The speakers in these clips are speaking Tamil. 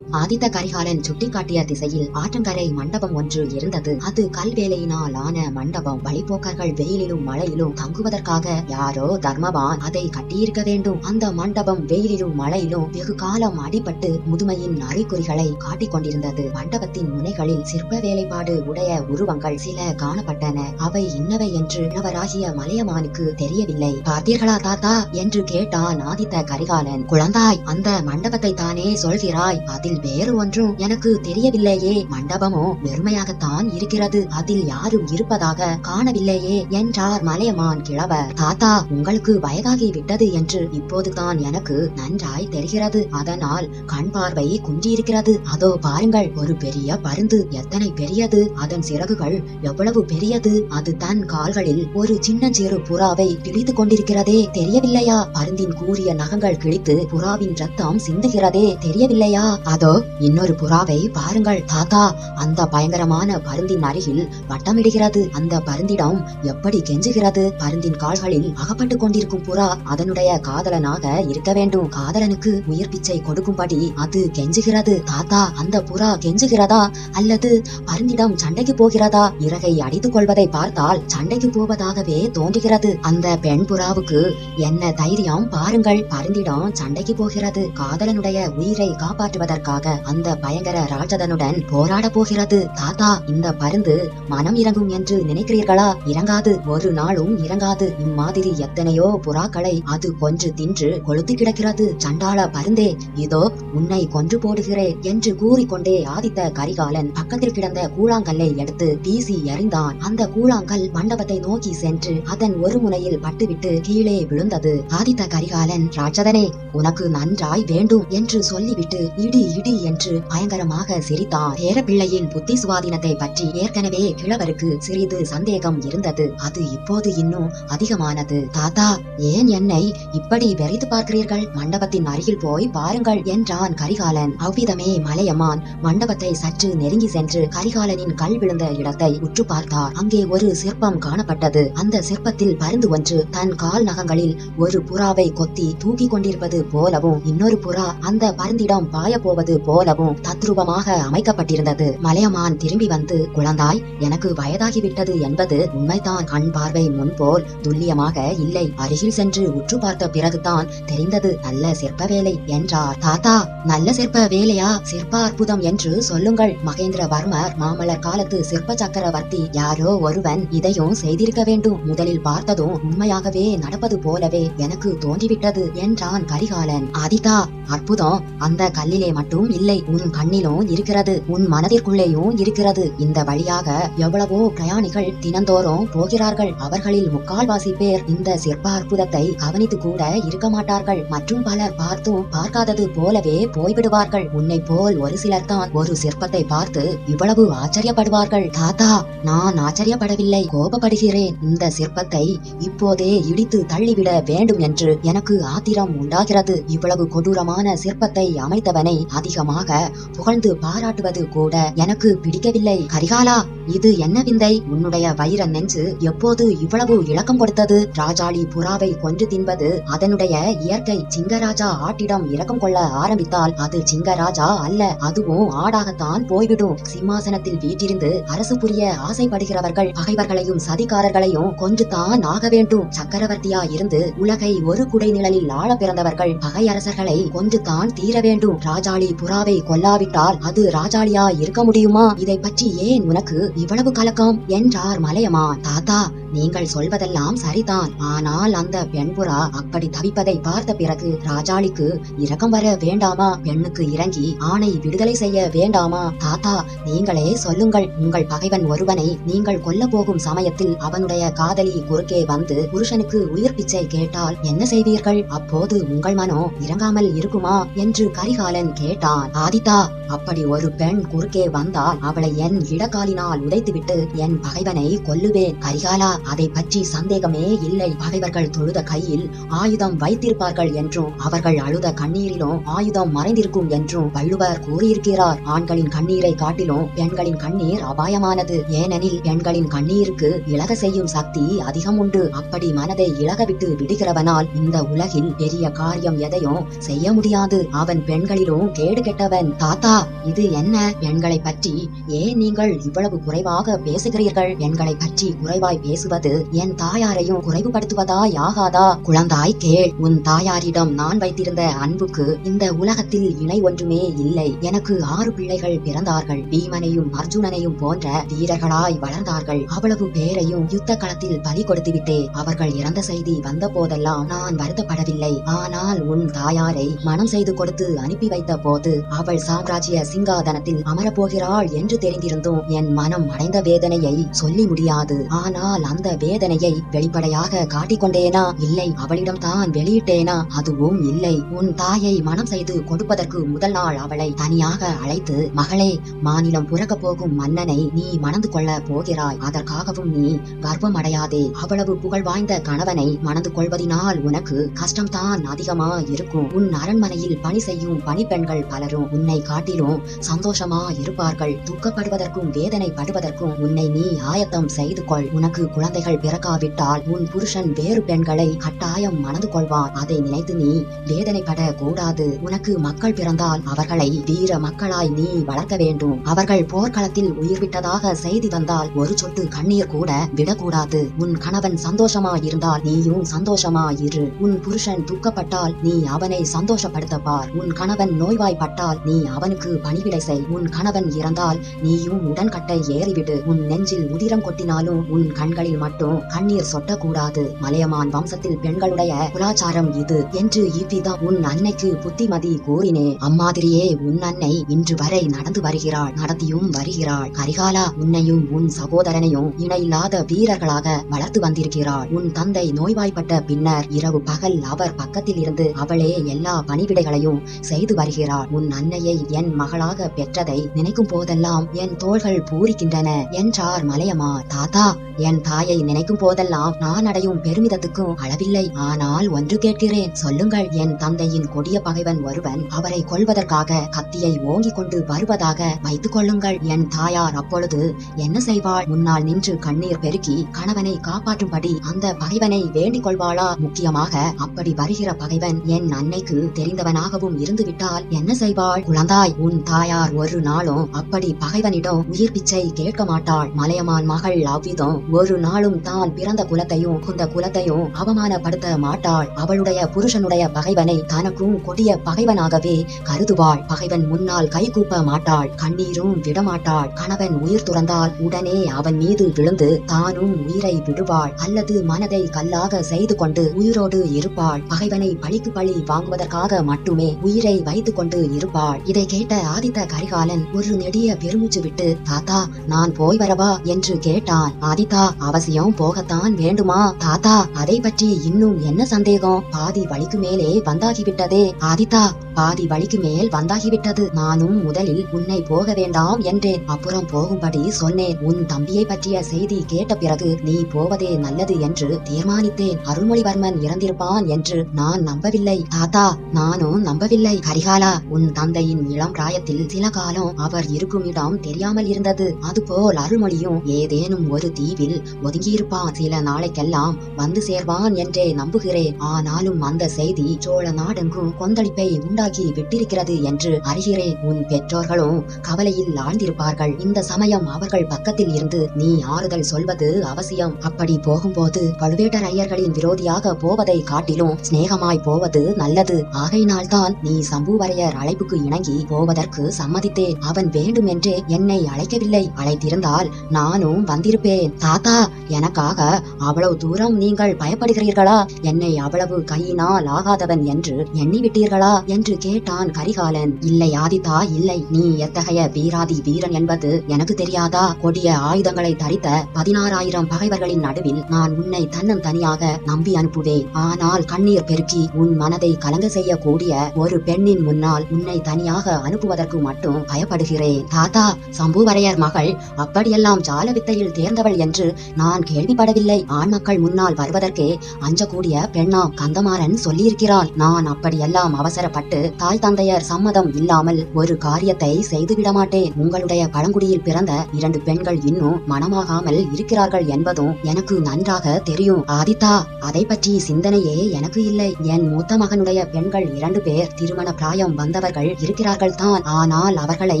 ஆதித்த கரிகாலன் சுட்டிக்காட்டிய திசையில் ஆற்றங்கரை மண்டபம் ஒன்று இருந்தது. அது கல்வேலையினால் ஆன மண்டபம். வழிபோக்கர்கள் வெயிலிலும் மழையிலும் தங்குவதற்காக யாரோ தர்மவான் அதை கட்டியிருக்க வேண்டும். அந்த மண்டபம் வெயிலிலும் மழையிலும் வெகு காலம் அடிபட்டு முதுமையின் அறிகுறிகளை காட்டிக் கொண்டிருந்தது. மண்டபத்தின் முனைகளில் சிற்ப வேலைப்பாடு உடைய உருவங்கள் சில காணப்பட்டன. அவை இன்னவை என்று நவராகிய மலையமானுக்கு தெரியவில்லை. பார்த்தீர்களா தாத்தா என்று கேட்டான் ஆதித்த கரிகாலன். குழந்தாய், அந்த மண்டபத்தை தானே சொல்கிறாய்? அதில் வேறு ஒன்றும் எனக்கு தெரியவில்லையே. மண்டபமோ வெறுமையாகத்தான் இருக்கிறது. அதில் யாரும் இருப்பதாக காணவில்லையே என்றார் மலையமான் கிழவர். தாத்தா, உங்களுக்கு வயதாகி விட்டது என்று இப்போதுதான் எனக்கு நன்றாய் தெரிகிறது. அதனால் கண் பார்வை குன்றியிருக்கிறது. அதோ பாருங்கள், ஒரு பெரிய பருந்து. எத்தனை பெரியது! அதன் சிறகுகள் எவ்வளவு பெரியது! அது தன் கால்களில் ஒரு சின்னஞ்சிறு புறாவை கிழித்துக் கொண்டிருக்கிறதே, தெரியவில்லையா? பருந்தின் கூரிய நகங்கள் கிழித்து புறாவின் ரத்தம் சிந்துகிறதே, தெரியவில்லையா? அதோ இன்னொரு புறாவை பாருங்கள் தாத்தா. அந்த பயங்கரமான பருந்தின் அருகில் வட்டமிடுகிறது. அந்த பருந்திடம் எப்படி கெஞ்சுகிறது! பருந்தின் கால்களில் அகப்பட்டு கொண்டிருக்கும் புறா அதனுடைய காதலனாக இருக்க வேண்டும். காதலனுக்கு உயிர் பிச்சை கொடுக்கும்படி அது கெஞ்சுகிறது. தாத்தா, அந்த புறா கெஞ்சுகிறதா அல்லது பருந்திடம் சண்டைக்கு போகிறதா? இறகை அடித்துக் கொள்வதை பார்த்தால் சண்டைக்கு போவதாகவே தோன்றுகிறது. அந்த பெண் புறாவுக்கு என்ன தைரியம் பாருங்கள்! பருந்திடம் சண்டைக்கு போகிறது. காதலனுடைய உயிரை காப்பாற்றுவதற்காக அந்த பயங்கர ராட்சதனுடன் போராட போகிறது. தாத்தா, இந்த பருந்து மனம் இறங்கும் என்று நினைக்கிறீர்களா? இறங்காது, ஒரு நாளும் இறங்காது. இம்மாதிரி எத்தனையோ புறாக்களை அது கொன்று தின்று கொளுத்து கிடக்கிறது. சண்டாள பருந்தே, இதோ உன்னை கொன்று போடுகிறேன் என்று கூறிக்கொண்டே ஆதித்த கரிகாலன் பக்கத்தில் கிடந்த கூழாங்கல்லை எடுத்து வீசி எறிந்தான். அந்த கூழாங்கல் மண்டபத்தை நோக்கி சென்று அதன் ஒரு முனையில் பட்டுவிட்டு கீழே விழுந்தது. ஆதித்த கரிகாலன், ராட்சதனே, உனக்கு நன்றாய் வேண்டும் என்று சொல்லிவிட்டு இடி இடி என்று பயங்கரமாக சிரித்தான். பேரப்பிள்ளையின் புத்தி சுவாதீனத்தை பற்றி ஏற்கனவே கிழவருக்கு சிறிது சந்தேகம் இருந்தது. அது இப்போது இன்னும் அதிகமானது. தாத்தா, ஏன் என்னை இப்படி வெறித்து பார்க்கிறீர்கள்? மண்டபத்தின் அருகில் போய் பாருங்கள் என்றான் கரிகாலன். அவ்விதமே மலையமான் மண்டபத்தை சற்று நெருங்கி சென்று கரிகாலனின் கல் விழுந்த இடத்தை உற்று பார்த்தார். அங்கே ஒரு சிற்பம் காணப்பட்டது. அந்த சிற்பத்தில் பருந்து ஒன்று தன் கால் நகங்களில் ஒரு புறாவை கொத்தி தூக்கி கொண்டிருப்பது போலவும் இன்னொரு புறா அந்த பருந்திடம் பாய போவது போலவும் தத்ரூபமாக அமைக்கப்பட்டிருந்தது. மலையமான் திரும்பி வந்து, குழந்தாய், எனக்கு வயதாகிவிட்டது என்பது உண்மைதான். கண் பார்வை முன்போல் துல்லியமாக இல்லை. அருகில் சென்று உற்று பார்த்த பிறகுதான் தெரிந்தது. நல்ல சிற்ப வேலை என்றார். தாத்தா, நல்ல சிற்ப வேலையா? சிற்ப அற்புதம் என்று சொல்லுங்கள். மகேந்திரவர்மர் மாமல்லர் காலத்து சிற்ப சக்கரவர்த்தி யாரோ ஒருவன் இதையும் செய்திருக்க வேண்டும். முதலில் பார்த்ததும் உண்மையாகவே நடப்பது போலவே எனக்கு தோன்றிவிட்டது என்றான் கரிகாலன். ஆதித்தா, அற்புதம் அந்த கல்லிலே மட்டும் இல்லை, உன் கண்ணிலும் இருக்கிறது, உன் மனதிற்குள்ளேயும் இருக்கிறது. இந்த வழியாக எவ்வளவோ பிரயாணிகள் தினந்தோறும் போகிறார்கள். அவர்களில் முக்கால்வாசி பேர் இந்த சிற்ப அற்புதத்தை கவனித்து கூட இருக்க மாட்டார்கள். மற்றும் பலர் பார்த்தும் பார்க்காதது போலவே போய்விடுவார்கள். உன்னை போல் ஒரு சிலர் தான் ஒரு சிற்பத்தை பார்த்து இவ்வளவு ஆச்சரியப்படுவார்கள். தாத்தா, நான் ஆச்சரியப்படவில்லை, கோபப்படுகிறேன். இந்த சிற்பத்தை இப்போதே இடித்து தள்ளிவிட வேண்டும் என்று எனக்கு ஆத்திரம் உண்டாகிறது. இவ்வளவு கொடூரமான சிற்பத்தை அமைத்தவனை அதிகமாக புகழ்ந்து பாராட்டுவது கூட எனக்கு பிடிக்கவில்லை. கரிகாலா, இது என்ன விந்தை? உன்னுடைய வைர நெஞ்சு எப்போது இவ்வளவு இலக்கம் கொடுத்தது? ராஜாளி புறாவை கொன்று தின்பது அதனுடைய இயற்கை. சிங்கராஜா ஆட்டிடம் இரக்கம் கொள்ள ஆரம்பித்தால் அது சிங்கராஜா அல்ல, அதுவும் ஆடாகத்தான் போய்விடும். சிம்மாசனத்தில் வீற்றிருந்து அரசு புரிய ஆசைப்படுகிறவர்கள் பகைவர்களையும் சதிகாரர்களையும் கொன்றுதான் ஆக வேண்டும். சக்கரவர்த்தியா இருந்து உலகை ஒரு குடை நிழலில் ஆள பிறந்தவர்கள் பகையரசர்களை கொன்றுதான் தீர வேண்டும். ராஜாளி புறாவை கொல்லாவிட்டால் அது ராஜாளியா இருக்க முடியுமா? இதை பற்றி ஏன் உனக்கு இவ்வளவு கலக்கம் என்றார் மலையமான். தாத்தா, நீங்கள் சொல்வதெல்லாம் சரிதான். ஆனால் அந்த பெண் புறா அப்படி தவிப்பதை பார்த்த பிறகு ராஜாளிக்கு இரக்கம் வர வேண்டாமா? பெண்ணுக்கு இறங்கி ஆணை விடுதலை செய்ய வேண்டாமா? தாத்தா, நீங்களே சொல்லுங்கள். உங்கள் பகைவன் ஒருவனை நீங்கள் கொல்ல போகும் சமயத்தில் அவனுடைய காதலி குறுக்கே வந்து புருஷனுக்கு உயிர் பிச்சை கேட்டால் என்ன செய்வீர்கள்? அப்போது உங்கள் மனம் இறங்காமல் இருக்குமா என்று கரிகாலன் கேட்டான். ஆதித்தா, அப்படி ஒரு பெண் குறுக்கே வந்தால் அவளை என் இடக்காலினால் உதைத்துவிட்டு என் பகைவனை கொல்லுவேன். கரிகாலா, அதை பற்றி சந்தேகமே இல்லை. பகைவர்கள் தொழுத கையில் ஆயுதம் வைத்திருப்பார்கள் என்றும் அவர்கள் அழுத கண்ணீரிலும் ஆயுதம் மறைந்திருக்கும் என்றும் வள்ளுவர் கூறியிருக்கிறார். ஆண்களின் கண்ணீரை காட்டிலும் பெண்களின் கண்ணீர் அபாயமானது. ஏனெனில் பெண்களின் கண்ணீருக்கு இழக செய்யும் சக்தி அதிகம் உண்டு. அப்படி மனதை இழகவிட்டு விடுகிறவனால் இந்த உலகில் பெரிய காரியம் எதையும் செய்ய முடியாது. அவன் பெண்களிலும் கேடு கெட்டவன். தாத்தா, இது என்ன? பெண்களை பற்றி ஏன் நீங்கள் இவ்வளவு குறைவாக பேசுகிறீர்கள்? பெண்களை பற்றி குறைவாய் பேசுவது என் தாயாரையும் குறைவுபடுத்துவதாய் ஆகாதா? குழந்தாய், கேள். உன் தாயாரிடம் நான் வைத்திருந்த அன்புக்கு இந்த உலகத்தில் இணை ஒன்றுமே இல்லை. எனக்கு 6 பிள்ளைகள் பிறந்தார்கள். பீமனையும் அர்ஜுனனையும் போன்ற வீரர்களாய் வளர்ந்தார்கள். அவ்வளவு பேரையும் யுத்த களத்தில் பலி கொடுத்து விட்டே. அவர்கள் இறந்த செய்தி வந்த போதெல்லாம் நான் வருத்தப்படவில்லை. ஆனால் உன் தாயாரை மனம் செய்து கொடுத்து அனுப்பி வைத்த போது அவள் சாம்ராஜ்ய சிங்காதனத்தில் அமரப்போகிறாள் என்று தெரிந்திருந்தும் என் மனம் அடைந்த வேதனையை சொல்லி முடியாது. ஆனால் அந்த வேதனையை வெளிப்படையாக காட்டிக்கொண்டேனா? இல்லை. அவளிடம் தான் வெளியிட்டேனா? அதுவும் இல்லை. உன் தாயை மனம் செய்து கொடுப்பதற்கு முதல் நாள் அவளை தனியாக அழைத்து, மகளே, மாநிலம் புறக்க போகும் மன்னனை நீ மணந்து கொள்ள போகிறாய். அதற்காகவும் நீ கர்ப்பம் அடையாதே. அவ்வளவு புகழ் வாய்ந்த கணவனை மணந்து கொள்வதினால் உனக்கு கஷ்டம்தான் அதிகமா இருக்கும். உன் அரண்மனையில் பணி செய்யும் பணிப்பெண்கள் பலரும் உன்னை காட்டிலும் சந்தோஷமா இருப்பார்கள். துக்கப்படுவதற்கும் வேதனைப்படுவதற்கும் உன்னை நீ ஆயத்தம் செய்து கொள். உனக்கு குழந்தைகள் பிறக்காவிட்டால் உன் புருஷன் வேறு பெண்களை கட்டாயம் மணந்து கொள்வான். அதை நினைத்து நீ வேதனைப்பட கூடாது. உனக்கு மக்கள் பிறந்தால் அவர்களை வீர மக்களாய் நீ வளர்க்க வேண்டும். அவர்கள் போர்க்களத்தில் உயிர் விட்டதாக செய்தி வந்தால் ஒரு சொட்டு கண்ணீர் கூட விடக்கூடாது. உன் கணவன் சந்தோஷமா இருந்தால் நீயும் சந்தோஷமா இரு. உன் புருஷன் துக்கப்பட்டால் நீ அவனை சந்தோஷப்படுத்த பார். உன் கணவன் நோய்வாய்ப்பட்டால் நீ அவனுக்கு பணிவிடை செய். உன் கணவன் இறந்தால் நீயும் உடன்கட்டை ஏறிவிடு. உன் நெஞ்சில் உதிரம் கொட்டினாலும் உன் கண்களில் மட்டும் கண்ணீர் சொட்டக்கூடாது. மலையமான் வம்சத்தில் பெண்களுடைய குலாச்சாரம் இது என்று இவ்விதம் உன் அன்னைக்கு புத்திமதி கூறினே. அம்மாதிரியே உன் அன்னை இன்று வரை நடந்து வருகிறாள், நடத்தியும் வருகிறாள். கரிகாலா, உன்னையும் உன் சகோதரனையும் இணையில்லாத வீரர்களாக வளர்த்து வந்திருக்கிறாள். உன் தந்தை நோய்வாய்ப்பட்ட பின்னர் இரவு பகல் அவர் பக்கத்தில் இருந்து அவளே எல்லா பணிவிடைகளையும் செய்து வருகிறாள். உன் அன்னையை என் மகளாக பெற்றதை நினைக்கும் போதெல்லாம் என் தோள்கள் பூரிக்கின்றன என்றார் மலையமான். தாத்தா, என் தாயை நினைக்கும் போதெல்லாம் நான் அடையும் பெருமிதத்துக்கும் அளவில்லை. ஆனால் ஒன்று கேட்கிறேன், சொல்லுங்கள். என் தந்தையின் கொடிய பகைவன் ஒருவன் அவரை கொல்வதற்காக கத்தியை ஓங்கிக் கொண்டு வருவதாக வைத்துக் கொள்ளுங்கள். என் தாயார் அப்பொழுது என்ன செய்வாள்? முன்னால் நின்று கண்ணீர் பெருக்கி கணவனை காப்பாற்றும்படி அந்த பகைவனை வேண்டிக் கொள்வாளா? முக்கியமாக அப்படி வருகிற பகைவன் என் அன்னைக்கு தெரிந்தவனாகவும் இருந்துவிட்டால் என்ன செய்வாள்? குழந்தாய், உன் தாயார் ஒரு நாளும் அப்படி பகைவனிடம் உயிர் பிச்சை கேட்க மாட்டாள். மலையமான் மகள் அவ்விதம் ஒரு நாளும் தான் பிறந்த குலத்தையும் குந்த குலத்தையும் அவமானப்படுத்த மாட்டாள். அவளுடைய புருஷனுடைய பகைவனை தனக்கும் கொடிய பகைவனாகவே கருதுவாள். பகைவன் முன்னால் கை கூப்ப மாட்டாள், கண்ணீரும் விடமாட்டாள். கணவன் உயிர் துறந்தால் உடனே அவன் மீது விழுந்து தானும் உயிரை விடுவாள். அல்லது மனதை கல்லாக செய்து கொண்டு உயிரோடு இருப்பாள். பகைவனை பழிக்கு பழி வாங்குவதற்காக மட்டுமே உயிரை வைத்துக் கொண்டு இருப்பாள். இதை கேட்ட ஆதித்த கரிகாலன் ஒரு நெடிய பெருமூச்சு விட்டு, தாத்தா, நான் போய் வரவா என்று கேட்டான். ஆதித்தா, அவசியம் போகத்தான் வேண்டுமா? தாத்தா, அதை பற்றி இன்னும் என்ன சந்தேகம்? பாதி வழிக்கு மேலே வந்தாகிவிட்டதே. ஆதித்தா, பாதி வழிக்கு மேல் வந்தாகிவிட்டது. நானும் முதலில் உன்னை போக வேண்டாம் என்றேன். அப்புறம் போகும்படி சொன்னேன். உன் தம்பியை பற்றிய செய்தி கேட்ட பிறகு நீ போவதே நல்லது என்று தீர்மானித்தேன். அருள்மொழிவர்மன் இறந்திருப்பான் என்று நான் நம்பவில்லை. தாத்தா, நானும் நம்பவில்லை. கரிகாலா, உன் தந்தையின் இளம் பிராயத்தில் சில காலம் அவர் இருக்கும் இடம் தெரியாமல் இருந்தது. அதுபோல் அருள்மொழியும் ஏதேனும் ஒரு தீவில் ஒதுங்கியிருப்பான். சில நாளைக்கெல்லாம் வந்து சேர்வான் என்றே நம்புகிறேன். ஆனாலும் அந்த செய்தி சோழ நாடெங்கும் கொந்தளிப்பை உண்டாக்கி விட்டிருக்கிறது என்று அறிகிறேன். உன் பெற்றோர்களும் கவலையில் ஆழ்ந்திருப்பார்கள். இந்த சமயம் அவர்கள் பக்கத்தில் இருந்து நீ ஆறுதல் சொல்வது அவசியம். அப்படி போகும்போது பழுவேட்டரையர்களின் விரோதியாக போவதை காட்டிலும் சிநேகமாய் போவது நல்லது. ஆகையினால்தான் நீ சம்புவரையர் அழைப்புக்கு இணங்கி போவதற்கு சம்மதித்தேன். அவன் வேண்டுமென்றே என்னை அழைக்கவில்லை. அழைத்திருந்தால் நானும் வந்திருப்பேன். தாத்தா, எனக்காக அவ்வளவு தூரம் நீங்கள் பயப்படுகிறீர்களா? என்னை அவ்வளவு கையினால் ஆகாதவன் என்று எண்ணி விட்டீர்களா என்று கேட்டான் கரிகாலன். இல்லை ஆதித்தா, இல்லை. நீ எத்தகைய வீராதி வீரன் என்பது எனக்கு தெரியாதா? கொடிய ஆயுதங்களை தரித்த 16,000 பகைவர்களின் நடுவில் நான் உன்னை தன்னந்தனியாக நம்பி அனுப்புவேன். ஆனால் கண்ணீர் பெருக்கி உன் மனதை கலங்க செய்யக்கூடிய ஒரு பெண்ணின் முன்னால் உன்னை தனியாக அனுப்புவதற்கு மட்டும் பயப்படுகிறேன். தாத்தா, சம்புவரையர் மகள் அப்படியெல்லாம் ஜால வித்தையில் தேர்ந்தவள் என்று நான் கேள்விப்படவில்லை. ஆண் மக்கள் முன்னால் வருவதற்கே அஞ்சக்கூடிய பெண்ணாம் கந்தமாறன் சொல்லியிருக்கிறாள். நான் அப்படியெல்லாம் அவசரப்பட்டு தாய் தந்தையர் சம்மதம் இல்லாமல் ஒரு காரியத்தை செய்துவிட மாட்டேன். உங்களுடைய பழங்குடியில் பிறந்த 2 பெண்கள் இன்னும் மனமாகாமல் இருக்கிறார்கள் என்பதும் எனக்கு நன்றாக தெரியும். ஆதித்தா, அதை பற்றி சிந்தனையே எனக்கு இல்லை. என் மூத்த மகனுடைய பெண்கள் 2 பேர் திருமண பிராயம் வந்தவர்கள் இருக்கிறார்கள் தான். ஆனால் அவர்களை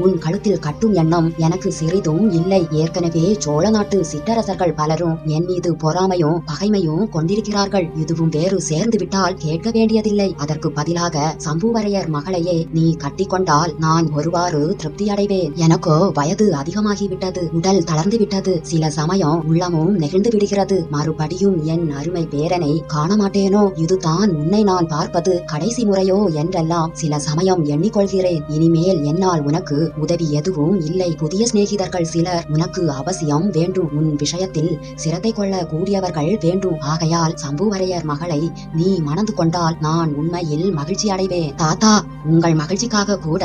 உன் கழுத்தில் கட்டும் எண்ணம் எனக்கு சிறிதும் இல்லை. ஏற்கனவே சோழ நாட்டு சிற்றரசர்கள் பலரும் என் மீது பொறாமையும் பகைமையும் கொண்டிருக்கிறார்கள். இதுவும் வேறு சேர்ந்து விட்டால் கேட்க வேண்டியதில்லை. அதற்கு பதிலாக சம்புவரையர் மகளையே நீ கட்டிக்கொண்டால் நான் ஒருவாறு திருப்தி அடைவேன். எனக்கோ வயது அதிகமாகிவிட்டது, உடல் தளர்ந்து விட்டது. சில சமயம் உள்ளமும் நெகிழ்ந்து விடுகிறது. மறுபடியும் என் அருமை பேரனை காண மாட்டேனோ, இதுதான் உன்னை நான் பார்ப்பது கடைசி முறையோ என்றெல்லாம் சில சமயம் எண்ணிக்கொள்கிறேன். இனிமேல் என்னால் உனக்கு உதவி எதுவும் இல்லை. புதிய சிநேகிதர்கள் சிலர் உனக்கு அவசியம் வேண்டும். உன் விஷயத்தில் சிரத்தை கொள்ள கூடியவர்கள் வேண்டும். ஆகையால் சம்புவரையர் மகளை நீ மணந்து கொண்டால் நான் உண்மையில் மகிழ்ச்சி அடைவேன். தாத்தா, உங்கள் மகிழ்ச்சிக்காக கூட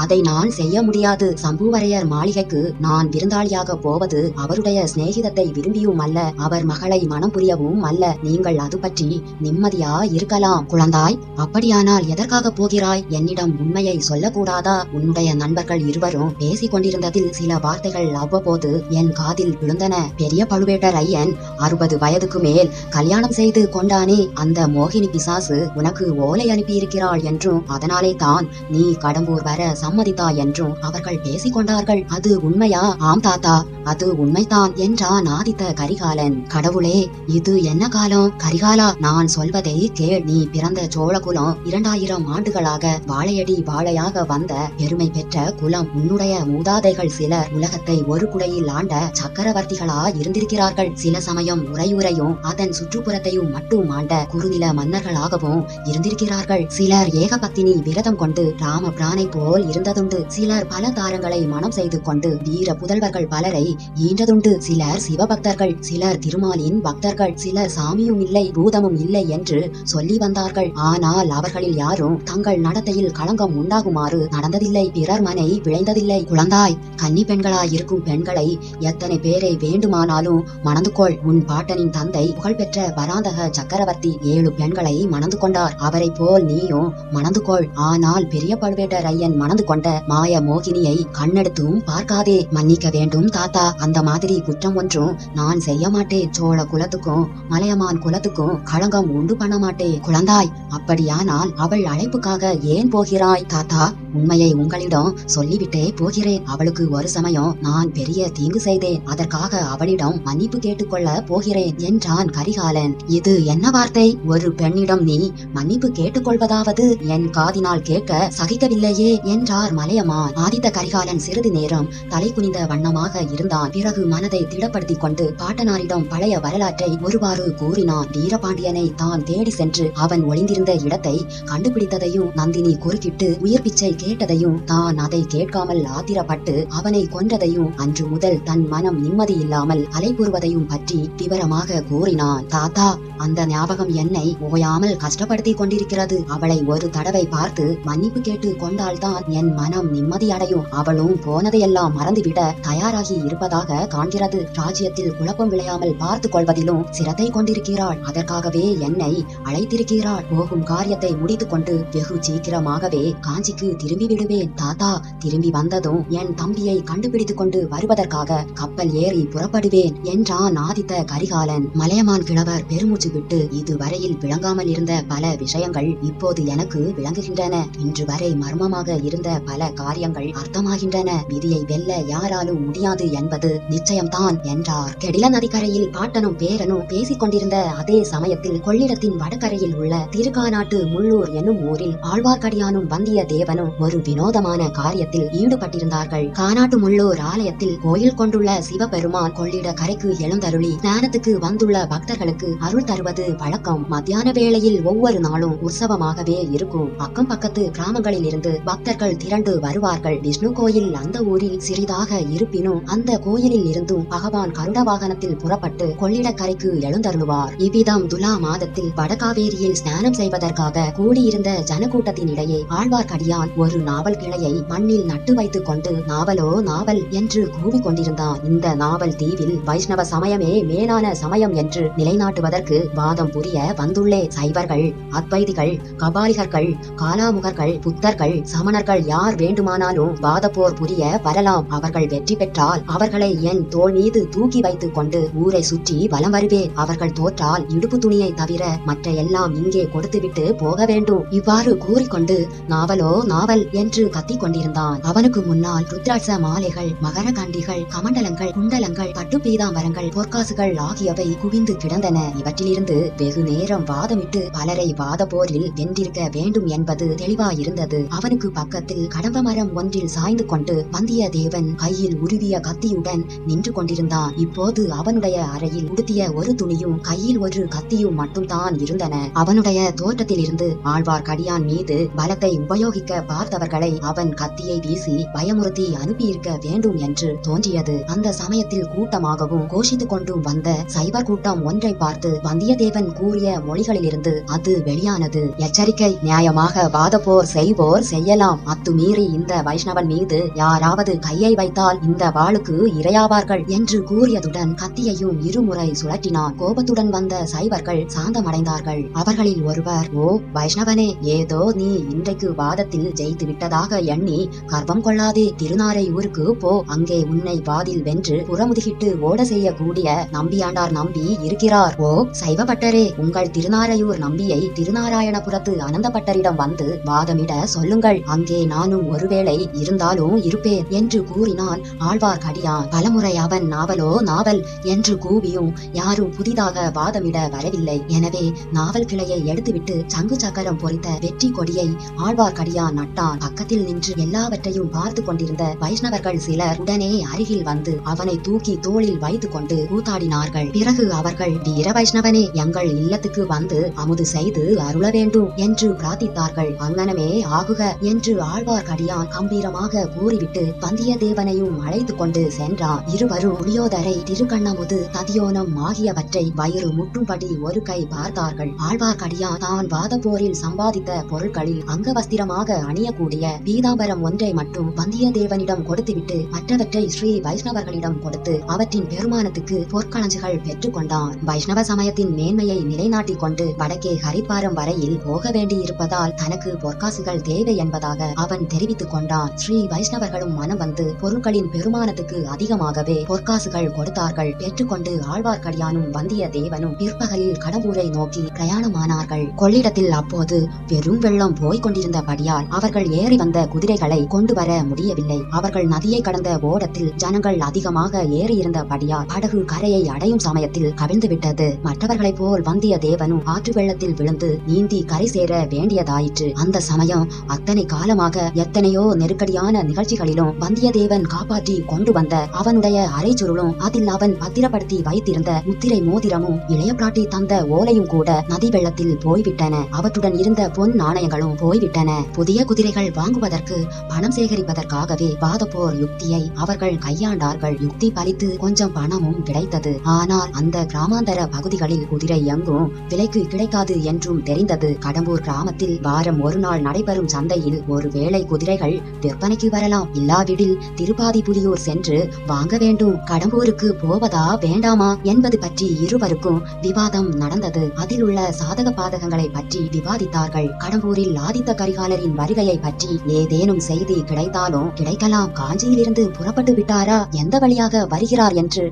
அதை நான் செய்ய முடியாது. சம்புவரையர் மாளிகைக்கு நான் விருந்தாளியாக போவது அவருடைய சிநேகிதத்தை விரும்பியும் அல்ல, அவர் மகளை மனம் புரியவும் அல்ல. நீங்கள் அது பற்றி நிம்மதியா இருக்கலாம். குழந்தாய், அப்படியானால் எதற்காக போகிறாய்? என்னிடம் உண்மையை சொல்லக்கூடாதா? உன்னுடைய நண்பர்கள் இருவரும் பேசிக் கொண்டிருந்ததில் சில வார்த்தைகள் அவ்வப்போது என் காதில் விழுந்தன. பெரிய பழுவேட்டரையன் 60 வயதுக்கு மேல் கல்யாணம் செய்து கொண்டானே, அந்த மோகினி பிசாசு உனக்கு ஓலை அனுப்பியிருக்கிறாள் என்றும் அதனாலே தான் நீ கடம்பூர் வர சம்மதித்தா என்றும் அவர்கள் பேசிக் கொண்டார்கள். அது உண்மையா? ஆம் தாத்தா, அது உண்மைதான் என்றான் ஆதித்த கரிகாலன். கடவுளே, இது என்ன காலம்? கரிகாலா, நான் சொல்வதை கேள். நீ பிறந்த சோழ குலம் 2000 ஆண்டுகளாக வாழையடி வாழையாக வந்த பெருமை பெற்ற குலம். உன்னுடைய மூதாதைகள் சிலர் உலகத்தை ஒரு குடையில் ஆண்ட சக்கரவர்த்திகளா இருந்திருக்கிறார்கள். சில சமயம் உறையுறையும் அதன் சுற்றுப்புறத்தையும் மட்டும் ஆண்ட குறுநில மன்னர்களாகவும் இருந்திருக்கிறார்கள். சிலர் ஏகபத்தினி விரதம் கொண்டு ராம பிரானை போல் இருந்ததுண்டு. சிலர் பல தாரங்களை மனம் செய்து கொண்டு வீர புதல்வர்கள் பலரை ஈன்றதுண்டு. சிலர் சிவபக்தர்கள், சிலர் திருமாலின் பக்தர்கள், சிலர் சாமியும் இல்லை பூதமும் இல்லை என்று சொல்லி வந்தார்கள். ஆனால் அவர்களில் யாரும் தங்கள் நடத்தையில் களங்கம் உண்டாகுமாறு நடந்ததில்லை, பிறர் மனை விளைந்ததில்லை. குழந்தாய், கன்னி பெண்களாயிருக்கும் பெண்களை எத்தனை பேரை வேண்டுமானாலும் மணந்து கொள். உன் பாட்டனின் தந்தை புகழ்பெற்ற பராந்தக சக்கரவர்த்தி 7 பெண்களை மணந்து கொண்டார். அவரை போல் நீயும் மணந்து கொள். ஆனால் பெரிய பழுவேட்டரையன் மணந்து கொண்ட மாய மோகினியை கண்ணெடுத்தும் பார்க்காதே. மன்னிக்க வேண்டும் தாத்தா, அந்த மாதிரி குற்றம் ஒன்றும் நான் செய்ய மாட்டேன். சோழ குலத்துக்கும் மலையமான் குலத்துக்கும் களங்கம் உண்டு பண்ண மாட்டேன். குழந்தாய், அப்படியானால் அவள் அழைப்புக்காக ஏன் போகிறாய்? தாத்தா, உண்மையை உங்களிடம் சொல்லிவிட்டே போகிறேன். அவளுக்கு ஒரு சமயம் நான் பெரிய தீங்கு செய்தேன். அதற்காக அவளிடம் மன்னிப்பு கேட்டுக்கொள்ள போகிறேன் என்றான் கரிகாலன். இது என்ன வார்த்தை? ஒரு பெண்ணிடம் நீ மன்னிப்பு கேட்டுக்கொள்வதாவது என் காதினால் கேட்க சகிக்கவில்லையே என்றார் மலையமான். ஆதித்த கரிகாலன் சிறிது நேரம் தலை குனிந்த வண்ணமாக இருந்தான். பிறகு மனதை திடப்படுத்திக் கொண்டு பாட்டனாரிடம் பழைய வரலாற்றை ஒருவாறு கூறினான். வீரபாண்டியனை தான் தேடி சென்று அவன் ஒளிந்திருந்த இடத்தை கண்டுபிடித்ததையும், நந்தினி குறுக்கிட்டு உயிர் பிச்சை கேட்டதையும், தான் அதை கேட்காமல் ஆத்திரப்பட்டு அவனை கொன்றதையும், அன்று முதல் தன் மனம் நிம்மதி இல்லாமல் அலைபுறுவதையும் பற்றி விவரமாக கூறினான். தாத்தா, அந்த ஞாபகம் என்னை ஓயாமல் கஷ்டப்படுத்தி கொண்டிருக்கிறது. அவளை ஒரு தடவை பார்த்து மன்னிப்பு கேட்டு கொண்டால்தான் என் மனம் நிம்மதி அடையும். அவளும் போனதையெல்லாம் மறந்துவிட தயாராகி இருப்பதாக காண்கிறது. ராஜ்யத்தில் குழப்பம் விளையாமல் பார்த்து கொள்வதிலும் சிரத்தை கொண்டிருக்கிறாள். அதற்காகவே என்னை அழைத்திருக்கிறாள். போகும் காரியத்தை முடித்துக் கொண்டு வெகு சீக்கிரமாகவே காஞ்சிக்கு திரும்பி விடுவேன். தாத்தா, திரும்பி வந்ததும் என் தம்பியை கண்டுபிடித்துக் கொண்டு வருவதற்காக கப்பல் ஏறி புறப்படுவேன் என்றான் ஆதித்த கரிகாலன். மலையமான் கிழவர் பெருமூச்சு விட்டு, இதுவரையில் விளங்காமல் இருந்த பல விஷயங்கள் இப்போது எனக்கு விளங்குகின்றன. இன்று வரை மர்மமாக இருந்த பல காரியங்கள் அர்த்தமாகின்றன. விதியை வெல்ல யாராலும் முடியாது என்பது நிச்சயம்தான் என்றார். கெடில நதிக்கரையில் பாட்டனும் பேரனும் பேசிக் கொண்டிருந்த அதே சமயத்தில் கொள்ளிடத்தின் வடகரையில் உள்ள திருக்காநாட்டு முள்ளூர் என்னும் ஊரில் ஆழ்வார்க்கடியானும் வந்தியத்தேவனும் ஒரு வினோதமான காரியத்தில் ஈடுபட்டிருந்தார்கள். காநாட்டு முள்ளூர் ஆலயத்தில் கோயில் கொண்டுள்ள சிவபெருமான் கொள்ளிட கரைக்கு எழுந்தருளி ஸ்நானத்துக்கு வந்துள்ள பக்தர்களுக்கு அருள் தருவது வழக்கம். மத்தியான வேளையில் ஒவ்வொரு நாளும் உற்சவமாகவே இருக்கும். இருக்கும். அக்கம் பக்கத்து கிராமங்களில் இருந்து பக்தர்கள் திரண்டு வருவார்கள். விஷ்ணு கோயில் அந்த ஊரில் சிறிதாக இருப்பினும் அந்த கோயிலில் இருந்தும் பகவான் கருட வாகனத்தில் புறப்பட்டு கொள்ளிடக்கரைக்கு எழுந்தருளுவார். இவ்விதம் துலா மாதத்தில் வடகாவேரியில் ஸ்நானம் செய்வதற்காக கூடியிருந்த ஜனக்கூட்டத்தின் இடையே ஆழ்வார்க்கடியான் ஒரு நாவல் கிளையை மண்ணில் நட்டு வைத்துக் கொண்டு நாவலோ நாவல் என்று கூவிக் கொண்டிருந்தான். இந்த நாவல் தீவில் வைஷ்ணவ சமயமே மேலான சமயம் என்று நிலைநாட்டுவதற்கு வாதம் புரிய வந்துள்ளே சைவர்கள், அத்வைதிகள், கபாலிகர்கள், காலாமுகர்கள், புத்தர்கள், சமணர்கள் யார் வேண்டுமானாலும் வாதப்போர் புரிய வரலாம். அவர்கள் வெற்றி பெற்றால் அவர்களை என் தோள் மீது தூக்கி வைத்துக் கொண்டு ஊரை சுற்றி வலம் வருவேன். அவர்கள் தோற்றால் இடுப்பு துணியை தவிர மற்ற எல்லாம் இங்கே கொடுத்துவிட்டு போக வேண்டும். இவ்வாறு கூறிக்கொண்டு நாவலோ நாவல் என்று கத்திக் கொண்டிருந்தான். அவனுக்கு முன்னால் ருத்ராட்ச மாலைகள், மகர கண்டிகள், கமண்டலங்கள், குண்டலங்கள், பட்டு பீதாம்பரங்கள், பொற்காசுகள் ஆகியவை குவிந்து கிடந்தன. இவற்றிலிருந்து வெகு நேரம் வாதமிட்டு பலரை வாத போரில் வென்றிருக்க வேண்டும் என்பது தெளிவாயிருந்தது. அவனுக்கு பக்கத்தில் கடம்ப மரம் ஒன்றில் சாய்ந்து கொண்டு வந்தியத்தேவன் கையில் உருவிய கத்தியுடன் நின்று கொண்டிருந்தான். இப்போது அவனுடைய அறையில் உடுத்திய ஒரு துணியும் கையில் ஒரு கத்தியும் மட்டும்தான் இருந்தன. அவனுடைய தோற்றத்தில் இருந்து ஆழ்வார்க்கடியான் மீது பலத்தை உபயோகிக்க பார்த்தவர்களை அவன் கத்தியை வீசி பயமுறுத்தி அனுப்பியிருக்க வேண்டும் என்று தோன்றியது. அந்த சமயத்தில் கூட்டமாகவும் கோஷித்துக் கொண்டும் வந்த சைவர் கூட்டம் ஒன்றை பார்த்து வந்தியத்தேவன் கூறிய மொழிகளிலிருந்து அது வெளியானது. எச்சரிக்கை, நியாயமாக வாதப்போர் செய்வோர் செய்யலாம். அத்துமீறி இந்த வைஷ்ணவன் மீது யாராவது கையை வைத்தால் இந்த வாளுக்கு இரையாவார்கள் என்று கூறியதுடன் கத்தியையும் இருமுறை சுழற்றினான். கோபத்துடன் வந்த சைவர்கள் சாந்தமடைந்தார்கள். அவர்களில் ஒருவர், ஓ வைஷ்ணவனே, ஏதோ நீ இன்றைக்கு வாதத்தில் ஜெயித்து விட்டதாக எண்ணி கர்வம் கொள்ளாதே. திருநாரை ஊருக்கு போ. அங்கே உன்னை வாதில் வென்று புறமுதுகிட்டு ஓட செய்யக்கூடிய நம்பியாண்டார் நம்பி இருக்கிறார். ஓ சைவபட்டரே, உங்கள் திருநாரையூர் நம்பியை திருநாராயணபுரத்து அனந்தபட்டரிடம் வந்து வாதமிட சொல்லுங்கள். அங்கே நானும் ஒருவேளை இருந்தாலும் இருப்பேன் என்று கூறினான் ஆழ்வார்க்கடியான். பலமுறை அவன் நாவலோ நாவல் என்று கூவியும் யாரும் புதிதாக வாதமிட வரவில்லை. எனவே நாவல் கிளையை எடுத்துவிட்டு சங்கு சக்கரம் பொறித்த வெற்றி கொடியை ஆழ்வார்க்கடியான் நட்டான். பக்கத்தில் நின்று எல்லாவற்றையும் பார்த்து கொண்டிருந்த வைஷ்ணவர்கள் சிலர் உடனே அருகில் வந்து அவனை தூக்கி தோளில் வைத்துக் கொண்டு கூத்தாடினார்கள். பிறகு அவர்கள், வீர வைஷ்ணவனே, எங்கள் இல்லத்துக்கு வந்து அமுது செய்து அருள வேண்டும் என்று பிரார்த்தித்தார்கள். அங்கனமே ஆகுக என்று ஆழ்வார்க்கடியான் கம்பீரமாக கூறிவிட்டு வந்தியத்தேவனையும் அழைத்துக் கொண்டு சென்றான். இருவரும் புளியோதரை, திருக்கண்ணமுது, ததியோனம் ஆகியவற்றை வயிறு முட்டும்படி ஒரு கை பார்த்தார்கள். ஆழ்வார்க்கடியான் தான் வாத போரில் சம்பாதித்த பொருட்களில் அங்கவஸ்திரமாக அணியக்கூடிய பீதாம்பரம் ஒன்றை மட்டும் வந்தியத்தேவனிடம் கொடுத்துவிட்டு மற்றவற்றை ஸ்ரீ வைஷ்ணவர்களிடம் கொடுத்து அவற்றின் பெருமானத்துக்கு பொற்களஞ்சுகள் பெற்றுக் கொண்டான். வைஷ்ணவ சமயத்தின் மேன்மையை நிலைநாட்டிக் கொண்டு வடக்கே ஹரித்வாரம் வரையில் போக வேண்டியிருப்பதால் தனக்கு பொற்காசுகள் தேவை என்பதாக அவன் தெரிவித்துக் கொண்டான். ஸ்ரீ வைஷ்ணவர்களும் மனம் வந்து பொருட்களின் பெருமானத்துக்கு அதிகமாகவே பொற்காசுகள் கொடுத்தார்கள். பெற்றுக்கொண்டு ஆழ்வார்க்கடியானும் வந்தியத்தேவனும் பிற்பகலில் கடம்பூரை நோக்கி பிரயாணமானார்கள். கொள்ளிடத்தில் அப்போது பெரும் வெள்ளம் போய்க் கொண்டிருந்தபடியால் அவர்கள் ஏறி வந்த குதிரைகளை கொண்டு வர முடியவில்லை. அவர்கள் நதியை கடந்த ஓடத்தில் ஜனங்கள் அதிகமாக ஏறி இருந்தபடியால் படகு கரையை அடையும் சமயத்தில் கவிழ்ந்துவிட்டது. மற்றவர்களைப் போல் வந்தியத்தேவனும் ஆற்று வெள்ளத்தில் விழுந்து நீந்தி கரை சேர வேண்டியதாயிற்று. அந்த சமயம் அத்தனை காலமாக எத்தனையோ நெருக்கடியான நிகழ்ச்சிகளிலும் வந்தியத்தேவன் காப்பாற்றி கொண்டு வந்த அவனுடைய அரை சுருளும் அதில் அவன் பத்திரப்படுத்தி வைத்திருந்த முத்திரை மோதிரமும் இளைய பிராட்டி தந்த ஓலையும் கூட நதி வெள்ளத்தில் போய்விட்டன. அவற்றுடன் இருந்த பொன் நாணயங்களும் போய்விட்டன. புதிய குதிரைகள் வாங்குவதற்கு பணம் சேகரிப்பதற்காகவே வாதப்போர் யுக்தியை அவர்கள் கையாண்டார்கள். யுக்தி பலித்து கொஞ்சம் பணமும் கிடைத்தது. ஆனால் அந்த கிராமாந்தர பகுதிகளில் குதிரை எங்கும் விலைக்கு கிடைக்காது என்றும் தெரிந்தது. கடம்பூர் கிராமத்தில் வாரம் ஒரு நாள் நடைபெறும் சந்தையில் ஒருவேளை குதிரைகள் விற்பனைக்கு வரலாம். இல்லாவிடில் திருப்பாதிபுலியூர் சென்று வாங்க வேண்டும். கடம்பூருக்கு போவதா வேண்டாமா என்பது பற்றி இருவருக்கும் விவாதம் நடந்தது. அதில் உள்ள சாதக பாதகங்களை பற்றி விவாதித்தார்கள். கடம்பூரில் ஆதித்த கரிகாலரின் வருகையை பற்றி ஏதேனும் செய்தி கிடைத்தாலும் கிடைக்கலாம். காஞ்சியிலிருந்து புறப்பட்டு விட்டாரா, எந்த வழியாக வருகிறார் என்று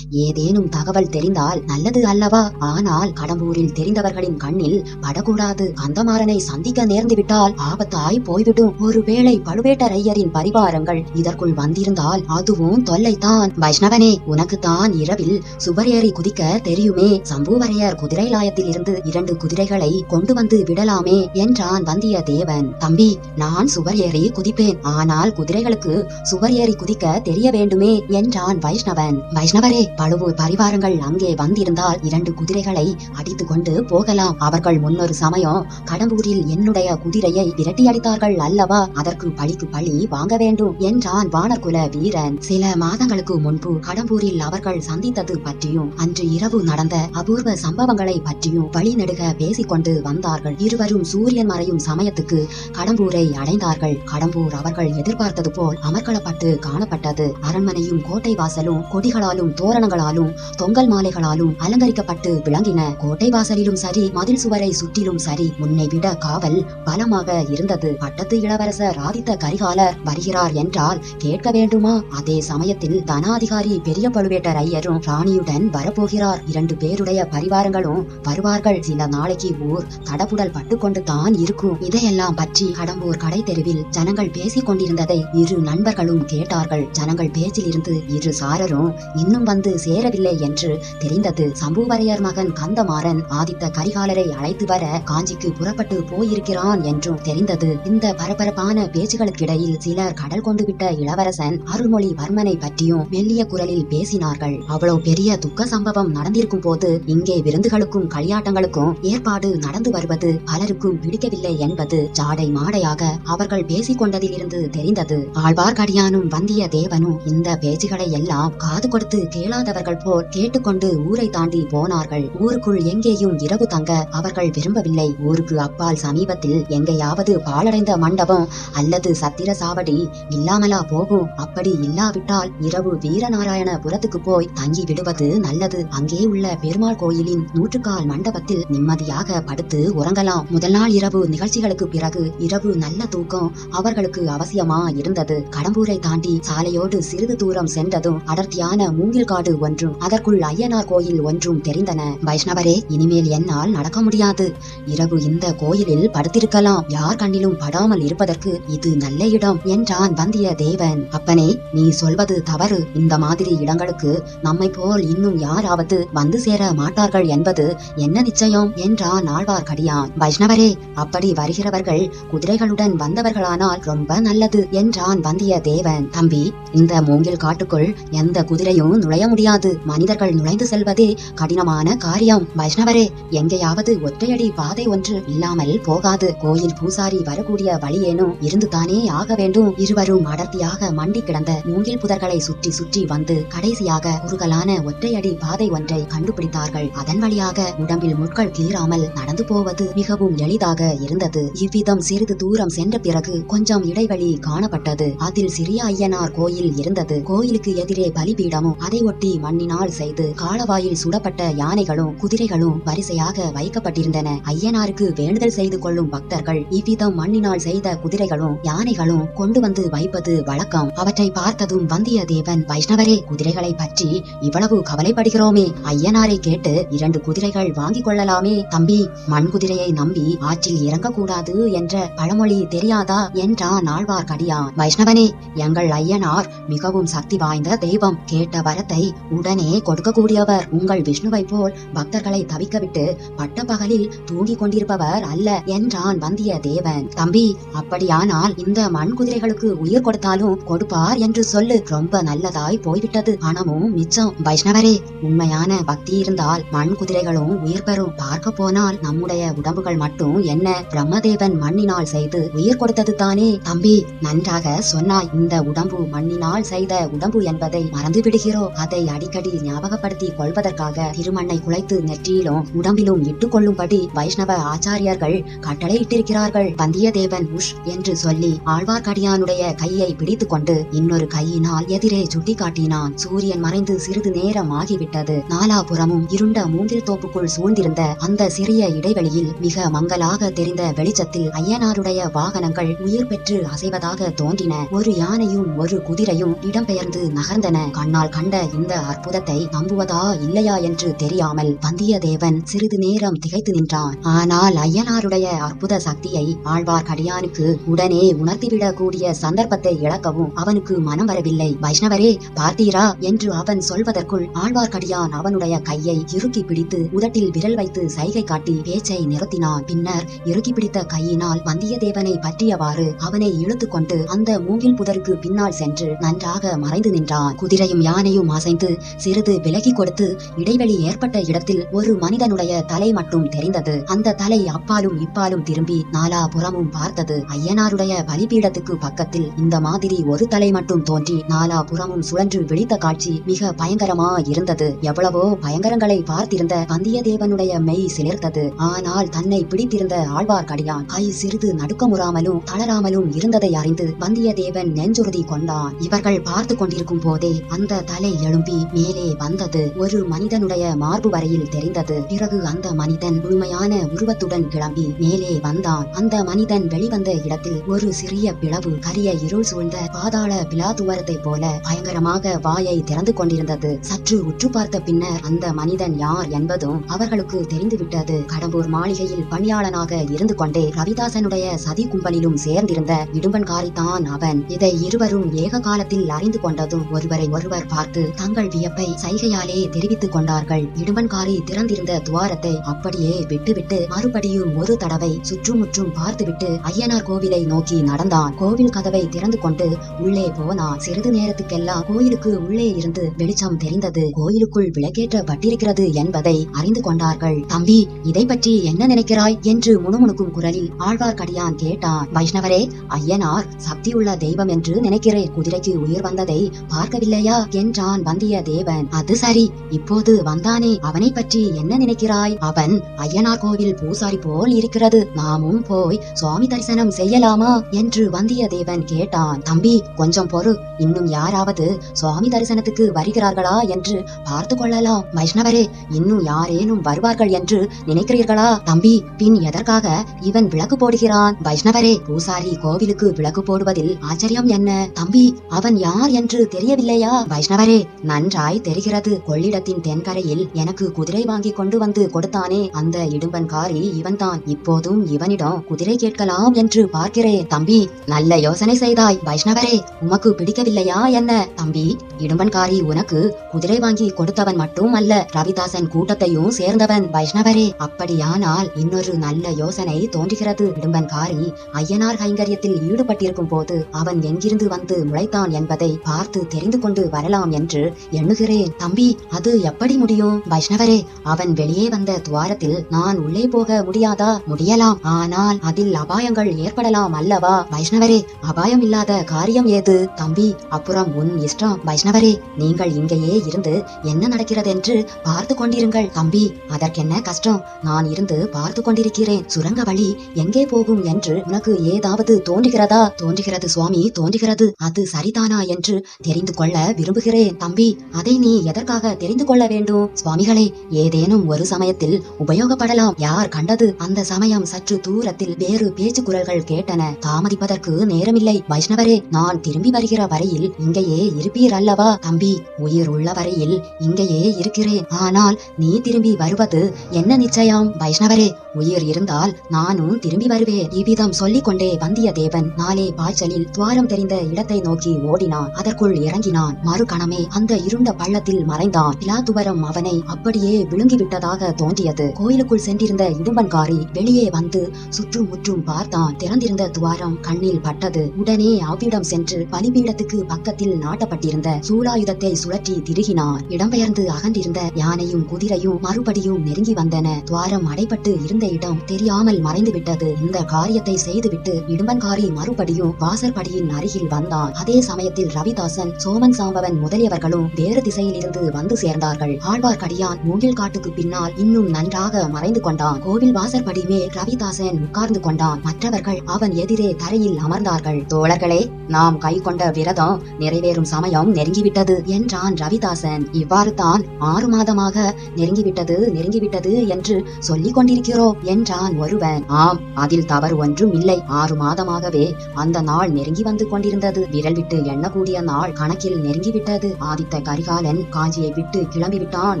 ஏதேனும் தகவல் தெரிந்தால் நல்லது அல்லவா? ஆனால் கடம்பூரில் தெரிந்தவர்களின் கண்ணில் படக்கூடாது. கந்தமாறனை சந்திக்க நேர்ந்து விட்டால் ஆபத்தாய் போய்விடும். ஒருவேளை பழுவேட்டரையரின் பரிவாரங்கள் இதற்குள் வந்திருந்தால் அதுவும் தொல்லைத்தான். வைஷ்ணவனே, உனக்குத்தான் இரவில் சுவர் ஏறி குதிக்க தெரியுமே. சம்புவரையர் குதிரை லாயத்தில் இருந்து 2 குதிரைகளை கொண்டு வந்து விடலாமே என்றான் வந்தியத்தேவன். தம்பி, நான் சுவர் ஏறி குதிப்பேன். ஆனால் குதிரைகளுக்கு சுவர் ஏறி குதிக்க தெரிய வேண்டுமே என்றான் வைஷ்ணவன். வைஷ்ணவரே, பழுவூர் பரிவாரங்கள் அங்கே வந்திருந்தால் 2 குதிரைகளை அடித்துக் கொண்டு போகலாம். அவர்கள் முன்னொரு சமயம் கடம்பூரில் என்னுடைய என்னுடைய குதிரையை விரட்டியடித்தார்கள் அல்லவா, அதற்கு பழிக்கு பழி வாங்க வேண்டும் என்றான் வானர்குல வீரன். சில மாதங்களுக்கு முன்பு கடம்பூரில் அவர்கள் சந்தித்தது பற்றியும் அன்று இரவு நடந்த அபூர்வ சம்பவங்களை பற்றியும் வழிநெடுக பேசிக்கொண்டு வந்தார்கள். இருவரும் சூரியன் மறையும் சமயத்துக்கு கடம்பூரை அடைந்தார்கள். கடம்பூர் அவர்கள் எதிர்பார்த்தது போல் அமர்க்களப்பட்டு காணப்பட்டது. அரண்மனையும் கோட்டை வாசலும் கொடிகளாலும் தோரணங்களாலும் தொங்கல் மாலைகளாலும் அலங்கரிக்கப்பட்டு விளங்கின. கோட்டை வாசலிலும் சரி, மதில் சுவரை சுற்றிலும் சரி, முன்னை விட காவல் பலமாக இருந்தது. பட்டத்து இளவரசர் ஆதித்த கரிகாலர் வருகிறார் என்றால் கேட்க வேண்டுமா? அதே சமயத்தில் தனாதிகாரி பெரிய பழுவேட்டர் ஐயரும் ராணியுடன் வரப்போகிறார். 2 பேருடைய பரிவாரங்களும் வருவார்கள். சில நாளைக்கு ஊர் தடபுடல் பட்டுக்கொண்டு தான் இருக்கும். இதையெல்லாம் பற்றி கடம்பூர் கடை தெருவில் ஜனங்கள் பேசிக் கொண்டிருந்ததை இரு நண்பர்களும் கேட்டார்கள். ஜனங்கள் பேச்சில் இருந்து இரு சாரரும் இன்னும் வந்து சேரவில்லை என்று தெரிந்தது. சம்புவரையர் மகன் கந்தமாறன் ஆதித்த கரிகாலரை அழைத்து வர காஞ்சிக்கு புறப்பட்டு போயிருக்கிறான் என்றும் தெரிந்தது. இந்த பரபரப்பான பேச்சுகளுக்கிடையில் சிலர் கடல் கொண்டு விட்ட இளவரசன் அருள்மொழிவர்மனை பற்றியும் மெல்லிய குரலில் பேசினார்கள். அவ்வளவு பெரிய துக்க சம்பவம் நடந்திருக்கும் போது இங்கே விருந்துகளுக்கும் களியாட்டங்களுக்கும் ஏற்பாடு நடந்து வருவது பலருக்கும் பிடிக்கவில்லை என்பது ஜாடை மாடையாக அவர்கள் பேசிக் கொண்டதிலிருந்து தெரிந்தது. ஆழ்வார்க்கடியானும் வந்தியத்தேவனும் இந்த பேச்சுகளை எல்லாம் காது கொடுத்து கேளாதவர்கள் போல் கேட்டுக்கொண்டு ஊரை தாண்டி போனார்கள். ஊருக்குள் எங்கேயும் இரவு தங்க அவர்கள் விரும்பவில்லை. ஊருக்கு அப்பால் சமீபத்தில் எங்கேயாவது பாழடைந்த மண்டபம் அல்லது சத்திர சாவடி இல்லாமலா போகும்? அப்படி இல்லாவிட்டால் இரவு வீரநாராயணபுரத்துக்கு போய் தங்கி விடுவது நல்லது. அங்கே உள்ள பெருமாள் கோயிலின் 100 மண்டபத்தில் நிம்மதியாக படுத்து உறங்கலாம். முதல் நாள் இரவு நிகழ்ச்சிகளுக்கு பிறகு இரவு நல்ல தூக்கம் அவர்களுக்கு அவசியமா இருந்தது. கடம்பூரை தாண்டி சாலையோடு சிறிது தூரம் சென்றதும் அடர்த்தியான மூங்கில் காடு ஒன்றும் அதற்குள் ஐயனார் கோயில் ஒன்றும் தெரிந்தன. வைஷ்ணவரே, இனிமேல் என்னால் நடக்க முடியாது. இரவு இந்த கோயிலில் படுத்திருக்கலாம். யார் கண்ணிலும் படாமல் இருப்பதற்கு இது நல்ல இடம் என்றான் வந்தியத்தேவன். அப்பனே, நீ சொல்வது தவறு. இந்த மாதிரி இடங்களுக்கு நம்மை போல் இன்னும் யாராவது வந்து சேர மாட்டார்கள் என்பது என்ன நிச்சயம் என்றான் ஆழ்வார்க்கடியான். வைஷ்ணவரே, அப்படி வருகிறவர்கள் குதிரைகளுடன் வந்தவர்களானால் ரொம்ப நல்லது என்றான் வந்தியத்தேவன். தம்பி, இந்த மூங்கில் காட்டுக்குள் எந்த குதிரையும் நுழைய முடியாது. மனிதர்கள் நுழைந்து செல்வதே கடினமான காரியம். வைஷ்ணவரே, எங்கேயாவது ஒற்றையடி பாதை ஒன்று இல்லாமல் போகாது. கோயில் பூசாரி வரக்கூடிய வழியேனும் இருந்துதானே ஆக வேண்டும். இருவரும் அடர்த்தியாக மண்டி கிடந்த மூங்கில் புதர்களை சுற்றி சுற்றி வந்து கடைசியாக குறுகலான ஒற்றையடி பாதை ஒன்றை கண்டுபிடித்தார்கள். அதன் வழியாக உடம்பில் முட்கள் கீறாமல் நடந்து போவது மிகவும் எளிதாக இருந்தது. இவ்விதம் சிறிது தூரம் சென்ற பிறகு கொஞ்சம் இடைவெளி காணப்பட்டது. அதில் சிறிய ஐயனார் கோயில் இருந்தது. கோயிலுக்கு எதிரே பலிபீடமும் அதை ஒட்டி மண்ணினால் செய்து காலவாயில் சுடப்பட்ட யானைகளும் குதிரைகளும் வரிசையாக வைக்கப்பட்டிருந்தன. ஐயனாருக்கு வேண்டுதல் செய்து கொள்ளும் பக்தர்கள் இவ்விதம் மண்ணினால் செய்த குதிரைகளும் யானைகளும் கொண்டு வந்து வைப்பது வழக்கம். அவற்றை பார்த்ததும் வந்தியத்தேவன், வைஷ்ணவரே, குதிரைகளை பற்றி இவ்வளவு கவலைப்படுகிறோமே, ஐயனாரை கேட்டு 2 குதிரைகள் வாங்கிக் கொள்ளலாமே. தம்பி, மண் குதிரையை நம்பி ஆற்றில் இறங்கக்கூடாது என்ற பழமொழி தெரியாதா என்றான் ஆழ்வார்க்கடியான். வைஷ்ணவனே, எங்கள் ஐயனார் மிகவும் சக்தி வாய்ந்த தெய்வம். கேட்ட வரத்தை உடனே கொடுக்கக்கூடியவர். உங்கள் விஷ்ணுவை போல் பக்தர்களை தவிக்கவிட்டு பட்ட பகலில் தூங்கிக் கொண்டிருப்பவர் அல்ல என்றான் வந்தியத்தேவன். தம்பி, அப்படியானால் இந்த மண் குதிரைகளுக்கு உயிர் கொடுத்தாலும் கொடுப்பார் என்று சொல்லு. ரொம்ப நல்லதாய் போய்விட்டது. பணமும் மிச்சம். வைஷ்ணவரே, உண்மையான பக்தி இருந்தால் மண் குதிரைகளும் உயிர் பெறும். பார்க்க போனால் நம்முடைய உடம்புகள் மட்டும் என்ன, பிரம்மதேவன் மண்ணினால் செய்து உயிர் கொடுத்தது தானே. தம்பி, நன்றாக சொன்னாய். இந்த உடம்பு மண்ணினால் செய்த உடம்பு என்பதை மறந்து விடுகிறோம். அதை அடிக்கடி ஞாபகப்படுத்தி கொள்வதற்காக திருமண்ணை குலைத்து நெற்றியிலும் உடம்பிலும் இட்டுக் கொள்ளும்படி வைஷ்ணவ ஆச்சாரியர்கள் கட்டளை இட்டிருக்கிறார்கள். வந்தியத்தேவன் உஷ் என்று சொல்லி ஆழ்வார்க்கடியானுடைய கையை பிடித்துக் கொண்டு இன்னொரு கையினால் எதிரே சுட்டி காட்டினான். சூரியன் மறைந்து சிறிது நேரம் ஆகிவிட்டது. நாலாபுறமும் இருண்ட மூங்கில் தோப்புக்குள் சூழ்ந்திருந்த அந்த சிறிய இடைவெளியில் மிக மங்கலாக தெரிந்த வெளிச்சத்தில் ஐயனாருடைய வாகனங்கள் உயிர் பெற்று அசைவதாக தோன்றின. ஒரு யானையும் ஒரு குதிரையும் இடம்பெயர்ந்து நகர்ந்தன. கண்ணால் கண்ட இந்த அற்புதத்தை நம்புவதா இல்லையா என்று தெரியாமல் வந்தியத்தேவன் சிறிது நேரம் திகைத்து நின்றான். ஆனால் ஐயனாருடைய அற்புத சக்தியை ஆழ்வார்க்கடியானுக்கு உடனே உணர்த்திவிடக் கூடிய சந்தர்ப்பத்தை இழக்கவும் அவனுக்கு மனம் வரவில்லை. வைஷ்ணவரே, பார்த்தீரா என்று அவன் சொல்வதற்குள் ஆழ்வார்க்கடியான் அவனுடைய கையை இறுக்கி பிடித்து உதட்டில் விரல் வைத்து சைகை காட்டி பேச்சை நிறுத்தினான். பின்னர் இறுக்கி பிடித்த கையினால் வந்தியத்தேவனை பற்றியவாறு அவனை இழுத்துக் கொண்டு அந்த மூங்கில் புதருக்கு பின்னால் சென்று நன்றாக மறைந்து நின்றான். குதிரையும் யானையும் அசைந்து சிறிது விலகி கொடுத்து இடைவெளி ஏற்பட்ட இடத்தில் ஒரு மனிதனுடைய தலை மட்டும் தெரிந்தது. அந்த தலை அப்பாலும் இப்பாலும் மீண்டும் திரும்பி நாலாபுறமும் பார்த்தது. ஐயனாருடைய பலிபீடத்துக்கு பக்கத்தில் இந்த மாதிரி ஒரு தலை மட்டும் தோன்றி நாலாபுறமும் சுழன்று விழித்த காட்சி மிக பயங்கரமா இருந்தது. எவ்வளவோ பயங்கரங்களை பார்த்திருந்த வந்தியத்தேவனுடைய மெய் சிலிர்த்தது. ஆனால் தன்னை பிடித்திருந்த ஆழ்வார்க்கடியான் கை சிறிது நடுக்கமுறாமலும் தளராமலும் இருந்ததை அறிந்து வந்தியத்தேவன் நெஞ்சுறுதி கொண்டான். இவர்கள் பார்த்து கொண்டிருக்கும் போதே அந்த தலை எழும்பி மேலே வந்தது. ஒரு மனிதனுடைய மார்பு வரையில் தெரிந்தது. பிறகு அந்த மனிதன் முழுமையான உருவத்துடன் கிளம்பி மேலே வந்தான். அந்த மனிதன் வெளிவந்த இடத்தில் ஒரு சிறிய பிளவு கரிய இருள் சூழ்ந்த பாதாள பிலாதுவரத்தை போல பயங்கரமாக வாயை திறந்து கொண்டிருந்தது. சற்று உற்று பார்த்த பின்னர் அந்த மனிதன் யார் என்பதும் அவர்களுக்கு தெரிந்துவிட்டது. கடம்பூர் மாளிகையில் பணியாளனாக இருந்து கொண்டே ரவிதாசனுடைய சதி கும்பலிலும் சேர்ந்திருந்த இடும்பன்காரிதான் அவன். இதை இருவரும் ஏக காலத்தில் அறிந்து கொண்டதும் ஒருவரை ஒருவர் பார்த்து தங்கள் வியப்பை சைகையாலே தெரிவித்துக் கொண்டார்கள். இடும்பன்காரி திறந்திருந்த துவாரத்தை அப்படியே விட்டுவிட்டு மறுபடியும் ஒரு தடவை சுற்றுமுற்றும் பார்த்துவிட்டு ஐயனார் கோவிலை நோக்கி நடந்தான். கோவில் கதவை திறந்து கொண்டு உள்ளே போனான். சிறிது நேரத்துக்கெல்லாம் கோயிலுக்கு உள்ளே இருந்து வெளிச்சம் தெரிந்தது. கோயிலுக்குள் விளக்கேற்றப்பட்டிருக்கிறது என்பதை அறிந்து கொண்டார்கள். தம்பி, இதை பற்றி என்ன நினைக்கிறாய் என்று முணுமுணுக்கும் குரலில் ஆழ்வார்க்கடியான் கேட்டான். வைஷ்ணவரே, ஐயனார் சக்தியுள்ள தெய்வம் என்று நினைக்கிறேன். குதிரைக்கு உயிர் வந்ததை பார்க்கவில்லையா என்றான் வந்தியத்தேவன். அது சரி, இப்போது வந்தானே, அவனை பற்றி என்ன நினைக்கிறாய்? அவன் ஐயனார் கோவில் பூசாரி போல் இருக்கிறது. நாமும் போய் சுவாமி தரிசனம் செய்யலாமா என்று வந்தியத்தேவன் கேட்டான். தம்பி, கொஞ்சம் பொறு. இன்னும் யாராவது சுவாமி தரிசனத்துக்கு வருகிறார்களா என்று பார்த்து கொள்ளலாம். வைஷ்ணவரே, இன்னும் யாரேனும் வருவார்கள் என்று நினைக்கிறீர்களா? தம்பி, பின் எதற்காக இவன் விளக்கு போடுகிறான்? வைஷ்ணவரே, பூசாரி கோவிலுக்கு விளக்கு போடுவதில் ஆச்சரியம் என்ன? தம்பி, அவன் யார் என்று தெரியவில்லையா? வைஷ்ணவரே, நன்றாய் தெரிகிறது. கொள்ளிடத்தின் தென்கரையில் எனக்கு குதிரை வாங்கி கொண்டு வந்து கொடுத்தானே, அந்த இடும்பன்காரி இவன்தான். இப்போதும் இவனிடம் குதிரை கேட்கலாம் என்று பார்க்கிறேன். தம்பி, நல்ல யோசனை செய்தாய். வைஷ்ணவரே, உமக்கு பிடிக்கவில்லையா என்ன? தம்பி, இடும்பன்காரி உனக்கு குதிரை வாங்கி கொடுத்தவன் மட்டும் அல்ல, ரவிதாசன் கூட்டத்தையும் சேர்ந்தவன். வைஷ்ணவரே, அப்படியானால் இன்னொரு நல்ல யோசனை தோன்றுகிறது. இடும்பன்காரி ஐயனார் கைங்கரியத்தில் ஈடுபட்டிருக்கும் போது அவன் எங்கிருந்து வந்து முளைத்தான் என்பதை பார்த்து தெரிந்து கொண்டு வரலாம் என்று எண்ணுகிறேன். தம்பி, அது எப்படி முடியும்? வைஷ்ணவரே, அவன் வெளியே வந்த துவாரத்தில் நான் உள்ளே போக முடியாதா? முடியலாம், ஆனால் அதில் அபாயங்கள் ஏற்படலாம் அல்லவா? வைஷ்ணவரே, அபாயம் இல்லாத காரியம் ஏது? தம்பி, அப்புறம் உன் இஷ்டம். வைஷ்ணவரே, நீங்கள் இங்கேயே இருந்து என்ன நடக்கிறதென்று பார்த்து கொண்டிருங்கள். தம்பி, அதற்கென்ன கஷ்டம்? நான் இருந்து பார்த்து கொண்டிருக்கிறேன். சுரங்க வழி எங்கே போகும் என்று உனக்கு ஏதாவது தோன்றுகிறதா? தோன்றுகிறது சுவாமி, தோன்றுகிறது. அது சரிதானா என்று தெரிந்து கொள்ள விரும்புகிறேன். தம்பி, அதை நீ எதற்காக தெரிந்து கொள்ள வேண்டும்? சுவாமிகளே, ஏதேனும் ஒரு சமயத்தில் உபயோகப்படலாம். யார் கண்டது? அந்த சமயம் சற்று தூரத்தில் வேறு பேச்சு குரல்கள் கேட்டன. தாமதிப்பதற்கு நேரமில்லை. வைஷ்ணவரே, நான் திரும்பி வருகிற வரையில் இங்கேயே இருப்பீர் அல்லவா? தம்பி, உயிர் உள்ள வரையில் இங்கேயே இருக்கிறேன். ஆனால் நீ திரும்பி வருவது என்ன நிச்சயம்? வைஷ்ணவரே, உயிர் இருந்தால் நானும் திரும்பி வருவேன். இவ்விதம் சொல்லிக் கொண்டே வந்தியத்தேவன் நாளே பாய்ச்சலில் துவாரம் தெரிந்த இடத்தை நோக்கி ஓடினான். அதற்குள் இறங்கினான். மறு கணமே அந்த இருண்ட பள்ளத்தில் மறைந்தான். பிலாதுவரம் அவனை அப்படியே விழுங்கிவிட்டதாக தோன்றியது. கோயிலுக்குள் சென்றிருந்த இடும்பன்காரி வெளியே வந்து சுற்றும் முற்றும் பார்த்தான். திறந்திருந்த துவாரம் கண்ணில் பட்டது. உடனே அவ்விடம் சென்று பலிபீடத்துக்கு பக்கத்தில் நாட்டப்பட்டிருந்த சூலாயுதத்தை சுழற்றி திருகினான். இடம்பெயர்ந்து அகன்றிருந்த யானையும் குதிரையும் மறுபடியும் நெருங்கி வந்தன. துவாரம் அடைபட்டு இருந்த இடம் தெரியாமல் மறைந்து விட்டது. இந்த காரியத்தை செய்துவிட்டு இடும்பன்காரி மறுபடியும் வாசற்படியின் அருகில் வந்தான். அதே சமயத்தில் ரவிதாசன், சோமன் சாம்பவன் முதலியவர்களும் வேறு திசையிலிருந்து வந்து சேர்ந்தார்கள். ஆழ்வார்க்கடியான் மூங்கில் காட்டுக்கு பின்னால் இன்னும் நன்றாக மறைந்து கொண்டான். கோவில் வாசற்படி மேல் ரவிதாசன் உட்கார்ந்து கொண்டான். மற்றவர்கள் அவன் எதிரே தரையில் அமர்ந்தார்கள். தோழர்களே, நாம் கை கொண்ட விரதம் நிறைவேறும் சமயம் நெருங்கிவிட்டது என்றான் ரவிதாசன். இவ்வாறு தான் 6 மாதமாக நெருங்கிவிட்டது என்று சொல்லிக் கொண்டிருக்கிறோம் என்றான் ஒருவன். ஆம், அதில் தவறு ஒன்றும் இல்லை. 6 மாதமாகவே அந்த நாள் நெருங்கி வந்து கொண்டிருந்தது. விரல் விட்டு எண்ணக்கூடிய நாள் கணக்கில் நெருங்கிவிட்டது. ஆதித்த கரிகாலன் காஞ்சியை விட்டு கிளம்பிவிட்டான்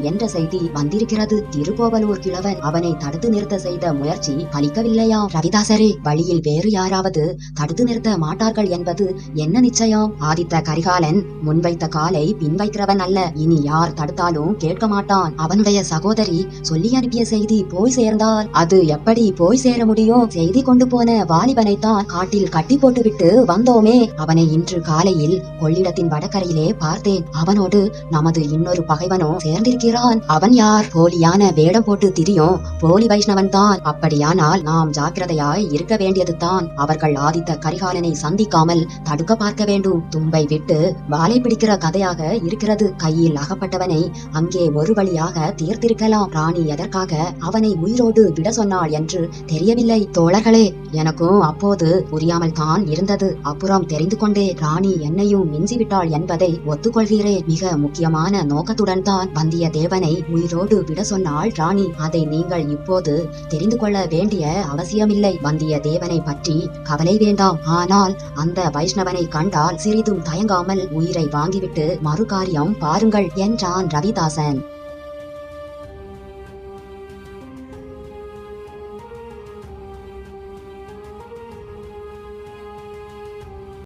என்ற செய்தி வந்திருக்கிறது. திருக்கோவலூர் கிழவன் அவனை தடுத்து நிறுத்த செய்த முயற்சி பலிக்கவில்லையாம். ரவிதாசரே, வழியில் வேறு யாராவது தடுத்து நிறுத்த மாட்டார்கள் என்பது என்ன நிச்சயம்? ஆதித்த கரிகாலன் முன்வைத்த காலை பின் வைக்கிறவன் அல்ல. இனி யார் தடுத்தாலும் கேட்க மாட்டான். அவனுடைய சகோதரி சொல்லி அனுப்பிய செய்தி போய் சேர்ந்தால் அது எப்படி போய் சேர முடியும்? செய்தி கொண்டு போன வாலிபனைத்தான் காட்டில் கட்டி போட்டுவிட்டு வந்தோமே. அவனை இன்று காலையில் கொள்ளிடத்தின் வடகரையிலே பார்த்தேன். அவனோடு நமது இன்னொரு பகைவனும் சேர்ந்திருக்கிறான். அவன் யார்? போலியான வேடம் போட்டு திரியும் போலி வைஷ்ணவன் தான். அப்படியானால் ஆனால் நாம் ஜாக்கிரதையாய் இருக்க வேண்டியதுதான். அவர்கள் ஆதித்த கரிகாலனை சந்திக்காமல் தடுக்க பார்க்க வேண்டும். தும்பை விட்டு வாலை பிடிக்கிற கதையாக இருக்கிறது. கையில் அகப்பட்டவனை அங்கே ஒரு வழியாக தீர்த்திருக்கலாம். ராணி எதற்காக அவனை உயிரோடு விட சொன்னாள் என்று தெரியவில்லை. தோழர்களே, எனக்கும் அப்போது புரியாமல் தான் இருந்தது. அப்புறம் தெரிந்து கொண்டே ராணி என்னையும் மிஞ்சிவிட்டாள் என்பதை ஒத்துக்கொள்கிறேன். மிக முக்கியமான நோக்கத்துடன் தான் வந்தியத்தேவனை உயிரோடு விட சொன்னாள் ராணி. அதை நீங்கள் இப்போது தெரிந்து கொள்ள வேண்டிய அவசியமில்லை. வந்தியத்தேவனை பற்றி கவலை வேண்டாம். ஆனால் அந்த வைஷ்ணவனை கண்டால் சிறிதும் தயங்காமல் உயிரை வாங்கிவிட்டு மறுகாரியம் பாருங்கள் என்றான் ரவிதாசன்.